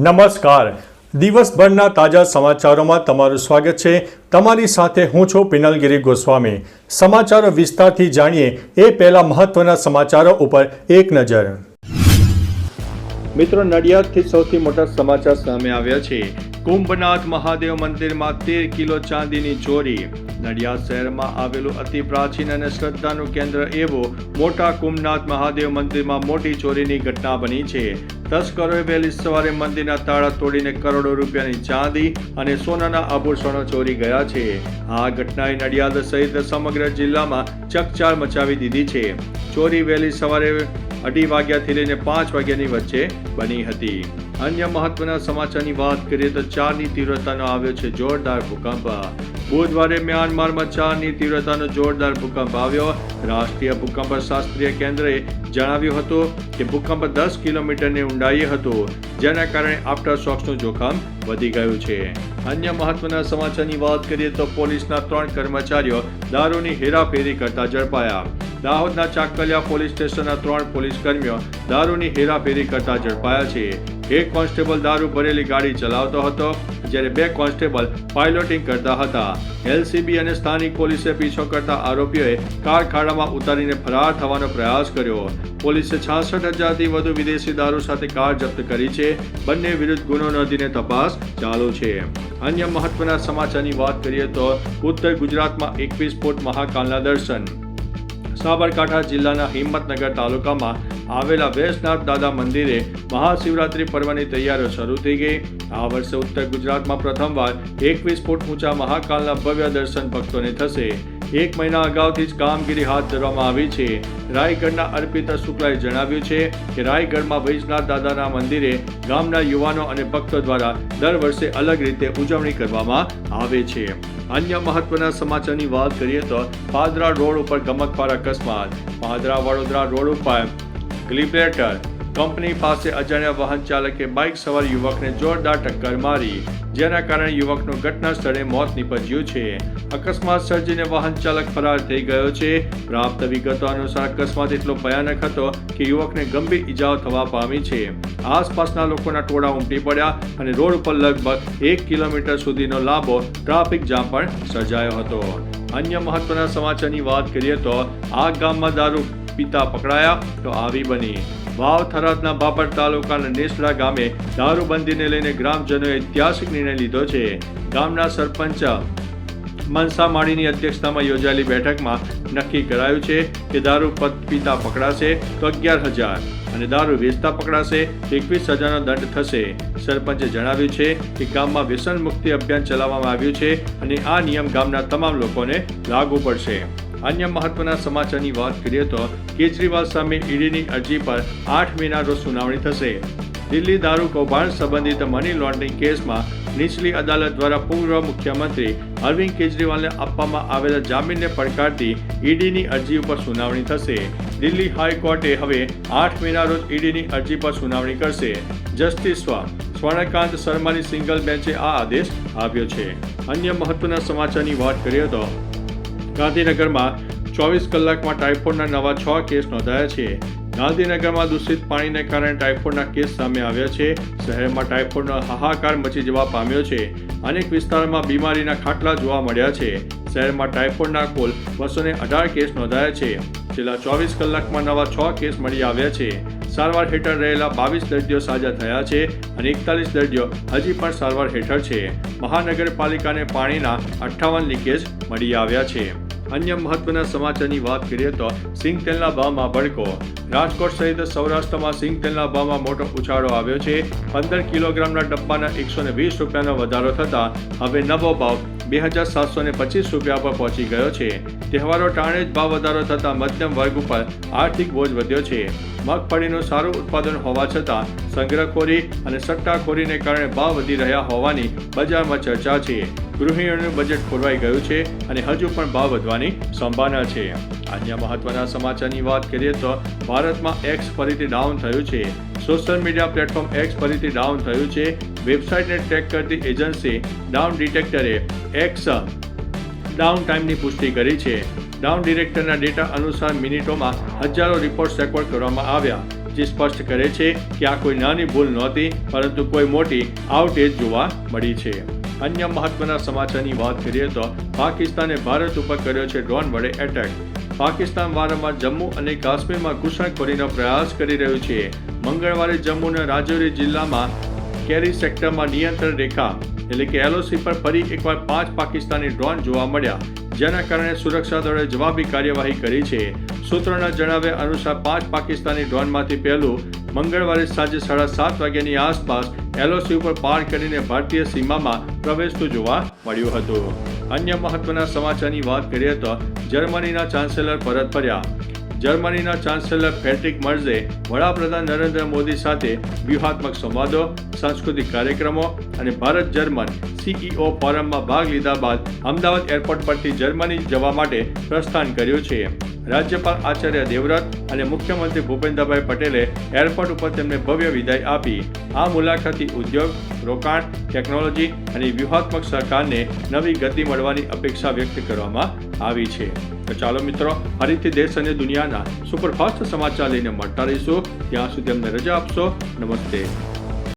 નમસ્કાર. દિવસભરના તાજા સમાચારોમાં તમારું સ્વાગત છે. તમારી સાથે હું છું પિનલગીરી ગોસ્વામી. સમાચારો વિસ્તારથી જાણીએ એ પહેલા મહત્વના સમાચારો ઉપર એક નજર. મિત્રો, નડિયાદથી સૌથી મોટા સમાચાર સામે આવ્યા છે. કુંભનાથ મહાદેવ મંદિરમાં 13 કિલો ચાંદીની ચોરી. નડિયાદ શહેરમાં આવેલું અતિ પ્રાચીન અને શ્રદ્ધાનું કેન્દ્ર એવું મોટા કુંભનાથ મહાદેવ મંદિરમાં મોટી ચોરીની ઘટના બની છે. તસ્કરોએ વહેલી સવારે મંદિરના તાળા તોડીને કરોડો રૂપિયાની ચાંદી અને સોનાના આભૂષણો ચોરી ગયા છે. આ ઘટનાએ નડિયાદ સહિત સમગ્ર જિલ્લામાં ચકચાર મચાવી દીધી છે. ચોરી વહેલી સવારે 2:30 વાગ્યાથી લઈને 5 વાગ્યાની વચ્ચે બની હતી. અન્ય મહત્વના સમાચારની વાત કરીએ તો 4ની તીવ્રતાનો આવ્યો છે જોરદાર ભૂકંપ. બુધવારે મ્યાનમારમાં 4ની તીવ્રતાનો જોરદાર ભૂકંપ આવ્યો. રાષ્ટ્રીય ભૂકંપ શાસ્ત્રીય કેન્દ્રએ જણાવ્યું હતું કે ભૂકંપ 10 કિલોમીટરની ઊંડાઈએ હતો, જેના કારણે આફ્ટર શોક્સનું જોખમ વધી ગયું છે. અન્ય મહત્વના સમાચારની વાત કરીએ તો પોલીસના 3 કર્મચારીઓ દારૂની હેરાફેરી કરતા ઝડપાયા. દાહોદના ચાકલિયા પોલીસ સ્ટેશનના 3 પોલીસ કર્મીઓ દારૂની હેરાફેરી કરતા ઝડપાયા છે. એક કોન્સ્ટેબલ દારૂ ભરેલી ગાડી ચલાવતો હતો, જ્યારે 2 કોન્સ્ટેબલ પાયલોટિંગ કરતા હતા. એલસીબી અને સ્થાનિક પોલીસે પીછો કરતા આરોપીઓએ કાર ખાડામાં ઉતારીને ફરાર થવાનો પ્રયાસ કર્યો. પોલીસે 66,000થી વધુ વિદેશી દારૂ સાથે કાર જપ્ત કરી છે. બંને વિરુદ્ધ ગુનો નોંધીને તપાસ ચાલુ છે. અન્ય મહત્વના સમાચારની વાત કરીએ તો ઉત્તર ગુજરાતમાં 21 ફૂટ મહાકાલના દર્શન. સાબરકાંઠા જિલ્લાના હિંમતનગર તાલુકામાં આવેલા વૈષ્ણવ દાદા મંદિરે મહાશિવરાત્રી પર્વની તૈયારીઓ શરૂ થઈ ગઈ. આ વર્ષે ઉત્તર ગુજરાતમાં પ્રથમવાર 21 ફૂટ ઊંચા મહાકાલના ભવ્ય દર્શન ભક્તોને થશે. 1 મહિના અગાઉથી જ કામગીરી હાથ ધરવામાં આવી છે. રાયગઢના અર્પિતા શુક્લાએ જણાવ્યું છે કે રાયગઢમાં વૈષ્ણવ દાદાના મંદિરે ગામના યુવાનો અને ભક્તો દ્વારા દર વર્ષે અલગ રીતે ઉજવણી કરવામાં આવે છે. અન્ય મહત્વના સમાચારની વાત કરીએ તો પાદરા રોડ ઉપર ગમખ્વાર અકસ્માત. પાદરા વડોદરા રોડ ઉપર ગ્લિબ્રેટર કંપની પાસે અજાણ્યા વાહન ચાલકે બાઇક સવાર યુવકને જોરદાર ટક્કર મારી, જેના કારણે યુવકનું ઘટના સ્થળે મોત નીપજ્યું છે. અકસ્માત સર્જીને વાહન ચાલક ફરાર થઈ ગયો છે. પ્રાપ્ત વિગતો અનુસાર અકસ્માત એટલો ભયાનક હતો કે યુવકને ગંભીર ઈજાઓ થવા પામી છે. આસપાસના લોકોના ટોળા ઉમટી પડ્યા અને રોડ ઉપર લગભગ 1 કિલોમીટર સુધીનો લાંબો ટ્રાફિક જામ પણ સર્જાયો હતો. અન્ય મહત્વના સમાચારની વાત કરીએ તો આ ગામમાં દારૂ પીતા પકડાયા તો આવી બની. વાવ થરાદના બાબર તાલુકાના નેસડા ગામે દારૂબંધીને લઈને ગ્રામજનોએ ઐતિહાસિક નિર્ણય લીધો છે. ગામના સરપંચ મનસા માળીની અધ્યક્ષતામાં યોજાયેલી બેઠકમાં નક્કી કરાયું છે કે દારૂ પીતા પકડાશે તો 11,000 અને દારૂ વેચતા પકડાશે 21,000નો દંડ થશે. સરપંચે જણાવ્યું છે કે ગામમાં વ્યસન મુક્તિ અભિયાન ચલાવવામાં આવ્યું છે અને આ નિયમ ગામના તમામ લોકોને લાગુ પડશે. અન્ય મહત્વના સમાચારની વાત કરીએ તો કેજરીવાલ સામે ઈડીની અરજી પર 8 મેના રોજ સુનાવણી થશે. દિલ્હી દારૂ કૌભાંડ સંબંધિત મની લોન્ડરિંગ કેસમાં નીચલી અદાલત દ્વારા પૂર્વ મુખ્યમંત્રી અરવિંદ કેજરીવાલને આપવામાં આવેલા જામીનને પડકારતી ઈડીની અરજી ઉપર સુનાવણી થશે. દિલ્હી હાઈકોર્ટે હવે 8 મેના રોજ ઈડીની અરજી પર સુનાવણી કરશે. જસ્ટિસ સ્વર્ણકાંત શર્માની સિંગલ બેન્ચે આ આદેશ આપ્યો છે. અન્ય મહત્વના સમાચારની વાત કરીએ તો ગાંધીનગરમાં 24 કલાકમાં ટાઇફોઇડના નવા 6 કેસ નોંધાયા છે. ગાંધીનગરમાં દૂષિત પાણીને કારણે ટાઇફોઇડના કેસ સામે આવ્યા છે. શહેરમાં ટાઇફોઇડનો હાહાકાર મચી જવા પામ્યો છે. અનેક વિસ્તારોમાં બીમારીના ખાટલા જોવા મળ્યા છે. શહેરમાં ટાઇફોઇડના કુલ 218 કેસ નોંધાયા છે. છેલ્લા 24 કલાકમાં નવા 6 કેસ મળી આવ્યા છે. સારવાર હેઠળ રહેલા 22 દર્દીઓ સાજા થયા છે અને 41 દર્દીઓ હજી પણ સારવાર હેઠળ છે. મહાનગરપાલિકાને પાણીના 58 લીકેજ મળી આવ્યા છે. અન્ય મહત્વના સમાચારની વાત કરીએ તો સિંગ તેલના ભાવમાં ભડકો. રાજકોટ સહિત સૌરાષ્ટ્રમાં સિંગ તેલના ભાવમાં મોટો ઉછાળો આવ્યો છે. 15 કિલોગ્રામના ડબ્બાના 120 રૂપિયાનો વધારો થતાં હવે નવો ભાવ 2,725 રૂપિયા પર પહોંચી ગયો છે. તહેવારો ટાણે જ ભાવ વધારો થતાં મધ્યમ વર્ગ ઉપર આર્થિક બોજ વધ્યો છે. મગફળીનું સારું ઉત્પાદન હોવા છતાં સંગ્રહખોરી અને સટ્ટાખોરીને કારણે ભાવ વધી રહ્યા હોવાની બજારમાં ચર્ચા છે. ગૃહિણીઓનું બજેટ ખોરવાઈ ગયું છે અને હજુ પણ ભાવ વધવાની સંભાવના છે. અન્ય મહત્વના સમાચારની વાત કરીએ તો ભારતમાં એક્સ ફરીથી ડાઉન થયું છે. સોશિયલ મીડિયા પ્લેટફોર્મ એક્સ ફરીથી ડાઉન થયું છે. વેબસાઇટને ટ્રેક કરતી એજન્સી ડાઉન ડિટેક્ટરે એક્સ ડાઉન ટાઈમની પુષ્ટિ કરી છે. ડાઉન ડિરેક્ટરના ડેટા અનુસાર મિનિટોમાં હજારો રિપોર્ટ રેકોર્ડ કરવામાં આવ્યા, જે સ્પષ્ટ કરે છે કે આ કોઈ નાની ભૂલ નહોતી, પરંતુ કોઈ મોટી આઉટેજ જોવા મળી છે. અન્ય મહત્વના સમાચારની વાત કરીએ તો પાકિસ્તાને ભારત ઉપર કર્યો છે ડ્રોન વડે એટેક. પાકિસ્તાન વારંવાર જમ્મુ અને કાશ્મીરમાં ઘૂસણખોરીનો પ્રયાસ કરી રહ્યું છે. મંગળવારે જમ્મુના રાજૌરી જિલ્લામાં કેરી સેક્ટરમાં નિયંત્રણ રેખા એટલે કે LOC પર ફરી એકવાર 5 પાકિસ્તાની ડ્રોન જોવા મળ્યા, જેના કારણે સુરક્ષા દળોએ જવાબી કાર્યવાહી કરી છે. સૂત્રોના જણાવ્યા અનુસાર 5 પાકિસ્તાની ડ્રોનમાંથી પહેલું મંગળવારે સાંજે 7:30 વાગ્યાની આસપાસ LOC ઉપર પાર કરીને ભારતીય સીમામાં પ્રવેશતું જોવા મળ્યું હતું. અન્ય મહત્વના સમાચારની વાત કરીએ તો જર્મનીના ચાન્સેલર પરત ફર્યા. જર્મનીના ચાન્સેલર ફ્રેડરિક મર્ઝે વડાપ્રધાન નરેન્દ્ર મોદી સાથે વ્યૂહાત્મક સંવાદો, સાંસ્કૃતિક કાર્યક્રમો અને ભારત જર્મન CEO ફોરમમાં ભાગ લીધા બાદ અમદાવાદ એરપોર્ટ પરથી જર્મની જવા માટે પ્રસ્થાન કર્યું છે. રાજ્યપાલ આચાર્ય દેવવ્રત અને મુખ્યમંત્રી ભૂપેન્દ્રભાઈ પટેલે એરપોર્ટ ઉપર તેમને ભવ્ય વિદાય આપી. આ મુલાકાતથી ઉદ્યોગ, રોકાણ, ટેકનોલોજી અને વ્યૂહાત્મક સહકારને નવી ગતિ મળવાની અપેક્ષા વ્યક્ત કરવામાં આવી છે. તો ચાલો મિત્રો, ફરીથી દેશ અને દુનિયાના સુપરફાસ્ટ સમાચાર લઈને મળતા રહીશું. ત્યાં સુધી અમને રજા આપશો. નમસ્તે.